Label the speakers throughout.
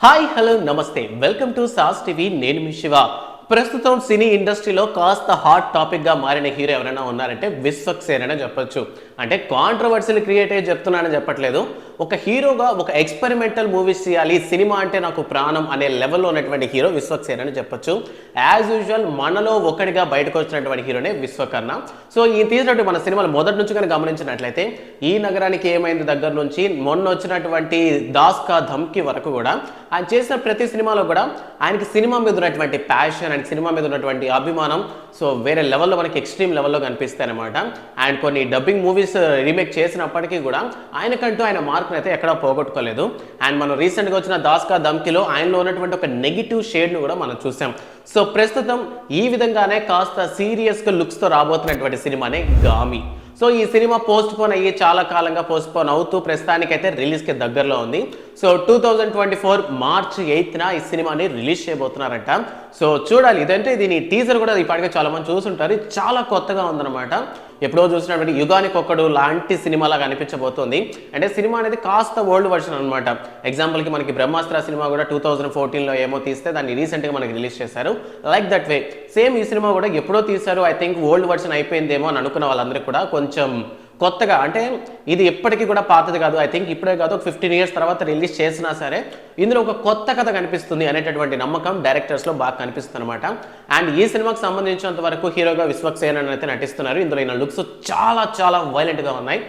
Speaker 1: Hi hello నమస్తే welcome to sauce TV నేను మీ శివ ప్రస్తుతం సినీ ఇండస్ట్రీలో కాస్త హాట్ టాపిక్ గా మారిన హీరో ఎవరైనా ఉన్నారంటే విశ్వక్ సేన్ అనే చెప్పొచ్చు. అంటే కాంట్రవర్సీలు క్రియేట్ అయ్యి చెప్తున్నానని చెప్పట్లేదు. ఒక హీరోగా ఒక ఎక్స్పెరిమెంటల్ మూవీస్ చేయాలి, సినిమా అంటే నాకు ప్రాణం అనే లెవెల్లో ఉన్నటువంటి హీరో విశ్వక్ సేన్ అని చెప్పొచ్చు. యాజ్ యూజువల్ మనలో ఒకటిగా బయటకు వచ్చినటువంటి హీరోనే విశ్వక్ అన్న. సో ఈ తీసినటువంటి మన సినిమాలు మొదటి నుంచి కనుక గమనించినట్లయితే ఈ నగరానికి ఏమైంది దగ్గర నుంచి మొన్న వచ్చినటువంటి దాస్ కా ధమ్కి వరకు కూడా ఆయన చేసిన ప్రతి సినిమాలో కూడా ఆయనకి సినిమా మీద ఉన్నటువంటి ప్యాషన్ అండ్ సినిమా మీద ఉన్నటువంటి అభిమానం సో వేరే లెవెల్లో మనకి ఎక్స్ట్రీమ్ లెవెల్లో కనిపిస్తాయి అనమాట. అండ్ కొన్ని డబ్బింగ్ మూవీస్ రీమేక్ చేసినప్పటికీ కూడా ఆయనకంటూ ఆయన మార్కును అయితే ఎక్కడా పోగొట్టుకోలేదు. అండ్ మనం రీసెంట్గా వచ్చిన దాస్ కా ధమ్కిలో ఆయనలో ఉన్నటువంటి ఒక నెగిటివ్ షేడ్ను కూడా మనం చూసాం. సో ప్రస్తుతం ఈ విధంగానే కాస్త సీరియస్గా లుక్స్తో రాబోతున్నటువంటి సినిమానే గామి. సో ఈ సినిమా పోస్ట్ పోన్ అయ్యి చాలా కాలంగా పోస్ట్ పోన్ అవుతూ ప్రస్తుతానికైతే రిలీజ్కి దగ్గరలో ఉంది. సో 2024 మార్చ్ 8న ఈ సినిమాని రిలీజ్ చేయబోతున్నారంట. సో చూడాలి. ఇదంటే దీని టీజర్ కూడా ఇప్పటికే చాలా మంది చూసుంటారు. చాలా కొత్తగా ఉందన్నమాట. ఎప్పుడో చూసినటువంటి యుగానికి ఒక్కడు లాంటి సినిమాలాగా అనిపించబోతుంది. అంటే సినిమా అనేది కాస్త ఓల్డ్ వర్షన్ అనమాట. ఎగ్జాంపుల్కి మనకి బ్రహ్మాస్త్ర సినిమా కూడా 2014లో ఏమో తీస్తే దాన్ని రీసెంట్గా మనకి రిలీజ్ చేశారు. లైక్ దట్ వే సేమ్ ఈ సినిమా కూడా ఎప్పుడో తీశారు. ఐ థింక్ ఓల్డ్ వర్షన్ అయిపోయిందేమో అని అనుకున్న వాళ్ళందరికీ కూడా కొంచెం కొత్తగా, అంటే ఇది ఎప్పటికీ కూడా పాతది కాదు. ఐ థింక్ ఇప్పుడే కాదు, ఒక 15 years తర్వాత రిలీజ్ చేసినా సరే ఇందులో ఒక కొత్త కథ కనిపిస్తుంది అనేటటువంటి నమ్మకం డైరెక్టర్స్లో బాగా కనిపిస్తుంది అనమాట. అండ్ ఈ సినిమాకి సంబంధించినంత వరకు హీరోగా విశ్వక్ సేన్ అని అయితే నటిస్తున్నారు. ఇందులో ఈయన లుక్స్ చాలా చాలా వైలెంట్గా ఉన్నాయి.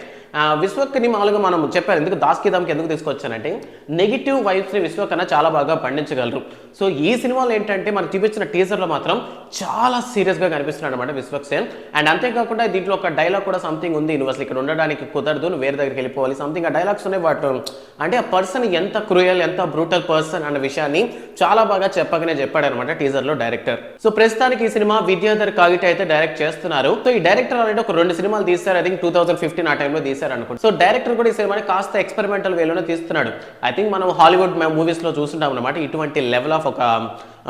Speaker 1: విశ్వక్ని మామూలుగా మనం చెప్పారు ఎందుకు దాస్ కి ధమ్కి ఎందుకు తీసుకొచ్చానంటే నెగిటివ్ వైబ్స్ని విశ్వక్ అన్న చాలా బాగా పండించగలరు. సో ఈ సినిమాలో ఏంటంటే మనకు చూపించిన టీజర్లో మాత్రం చాలా సీరియస్గా కనిపిస్తున్నాడు అనమాట విశ్వక్ సేన్. అండ్ అంతేకాకుండా దీంట్లో ఒక డైలాగ్ కూడా సంథింగ్ ఉంది, నువ్వు అసలు ఇక్కడ ఉండడానికి కుదరదు, నువ్వు వేరే దగ్గరికి వెళ్ళిపోవాలి, సంథింగ్ ఆ డైలాగ్స్ ఉన్నాయి. బట్ అంటే ఆ పర్సన్ ఎంత క్రూయల్, ఎంత బ్రూటల్ పర్సన్ అన్న విషయాన్ని చాలా బాగా చెప్పగానే చెప్పాడు అనమాట టీజర్లో డైరెక్టర్. సో ప్రస్తుతానికి ఈ సినిమా విద్యాధర్ కాగిట్ అయితే డైరెక్ట్ చేస్తున్నారు. సో ఈ డైరెక్టర్ ఆల్రెడీ ఒక 2 సినిమాలు తీశారు. ఐ థింక్ 2015 ఆ టైంలో తీశారు అనుకోండి. సో డైరెక్టర్ కూడా ఈ సినిమాని కాస్త ఎక్స్పెరిమెంటల్ వేలోనే తీస్తున్నాడు. ఐ థింక్ మనం హాలీవుడ్ మూవీస్ లో చూస్తుంటాం అనమాట ఇటువంటి లెవెల్ ఆఫ్ ఒక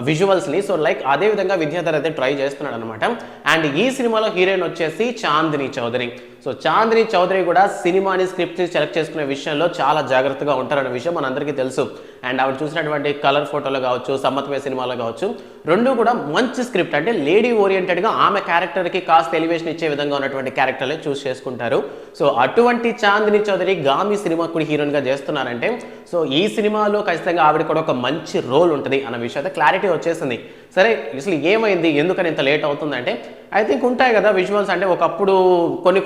Speaker 1: విజువల్స్ ని. సో లైక్ అదే విధంగా విద్యాధర్ అయితే ట్రై చేస్తున్నాడు అనమాట. అండ్ ఈ సినిమాలో హీరోయిన్ వచ్చేసి చాందిని చౌదరి. సో చాందిని చౌదరి కూడా సినిమాని స్క్రిప్ట్ సెలెక్ట్ చేసుకునే విషయంలో చాలా జాగ్రత్తగా ఉంటారనే విషయం మనందరికీ తెలుసు. అండ్ ఆవిడ చూసినటువంటి కలర్ ఫోటోలో కావచ్చు, సమ్మతమే సినిమాలో కావచ్చు, రెండు కూడా మంచి స్క్రిప్ట్, అంటే లేడీ ఓరియంటెడ్గా ఆమె క్యారెక్టర్కి కాస్త ఎలివేషన్ ఇచ్చే విధంగా ఉన్నటువంటి క్యారెక్టర్లే చూస్ చేసుకుంటారు. సో అటువంటి చాందిని చౌదరి గామి సినిమా కూడా హీరోయిన్గా చేస్తున్నారంటే సో ఈ సినిమాలో ఖచ్చితంగా ఆవిడ కూడా ఒక మంచి రోల్ ఉంటుంది అన్న విషయం క్లారిటీ వచ్చేసింది. సరే అసలు ఏమైంది, ఎందుకని ఇంత లేట్ అవుతుందంటే ఐ థింక్ ఉంటాయి కదా విజువల్స్. అంటే ఒకప్పుడు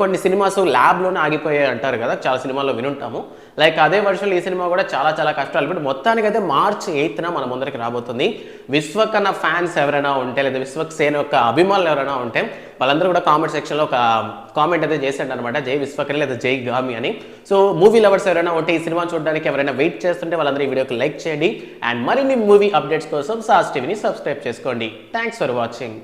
Speaker 1: కొన్ని సినిమాస్ ల్యాబ్లోనే ఆగిపోయాయి అంటారు కదా, చాలా సినిమాల్లో వినుంటాము. లైక్ అదే వర్షన్లో ఈ సినిమా కూడా చాలా చాలా కష్టాలు. ఇప్పుడు మొత్తానికైతే మార్చ్ 8న మన ముందరికి రాబోతుంది. విశ్వక్ అన్న ఫ్యాన్స్ ఎవరైనా ఉంటే లేదా విశ్వక్ సేన్ యొక్క అభిమానులు ఎవరైనా ఉంటే వాళ్ళందరూ కూడా కామెంట్ సెక్షన్లో ఒక కామెంట్ అయితే చేశాడు అనమాట, జై విశ్వక్ అని లేదా జై గామి అని. సో మూవీ లవర్స్ ఎవరైనా ఉంటే ఈ సినిమా చూడడానికి ఎవరైనా వెయిట్ చేస్తుంటే వాళ్ళందరూ ఈ వీడియోకి లైక్ చేయండి. అండ్ మరిన్ని మూవీ అప్డేట్స్ కోసం సాస్ టీవీని సబ్స్క్రైబ్ చేసుకోండి. Thanks for watching.